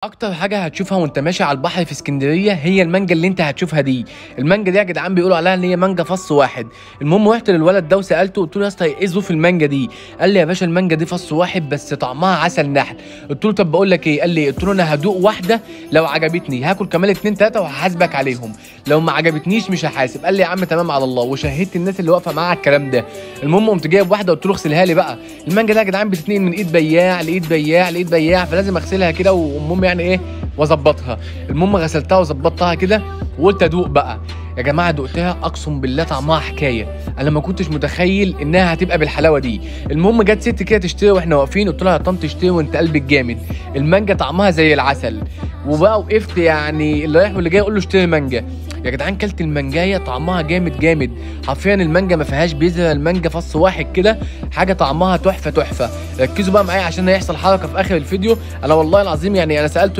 اكتر حاجه هتشوفها وانت ماشي على البحر في اسكندريه هي المانجا اللي انت هتشوفها دي. المانجا دي يا جدعان بيقولوا عليها ان هي مانجا فص واحد. المهم رحت للولد ده وسالته، قلت له يا اسطى ايه ظروف المانجا دي؟ قال لي يا باشا المانجا دي فص واحد بس طعمها عسل نحل. قلت له طب بقول لك ايه؟ قال لي قلت له انا هدوق واحده، لو عجبتني هاكل كمان 2 3 وهحاسبك عليهم، لو ما عجبتنيش مش هحاسب. قال لي يا عم تمام على الله، وشهدت الناس اللي واقفه معايا على الكلام ده. المهم قمت جايب واحده قلت له اغسلها لي بقى. المانجا دي يا جدعان بتتنقل من ايد بياع لايد بياع لايد بياع، فلازم اغسلها كده والمهم يعني ايه واظبطها. المهم غسلتها وظبطتها كده وقلت ادوق بقى. يا جماعه دقتها اقسم بالله طعمها حكايه، انا ما كنتش متخيل انها هتبقى بالحلاوه دي. المهم جت ست كده تشتري واحنا واقفين، قلت لها يا طنط اشتري وانت قلبك جامد، المانجا طعمها زي العسل. وبقى وقفت يعني اللي رايح واللي جاي اقول له اشتري مانجا. يا جدعان كلت المانجايه طعمها جامد جامد حرفيا، المانجا ما فيهاش بذره، المانجا فص واحد كده، حاجه طعمها تحفه تحفه. ركزوا بقى معايا عشان هيحصل حركه في اخر الفيديو. انا والله العظيم يعني انا سالته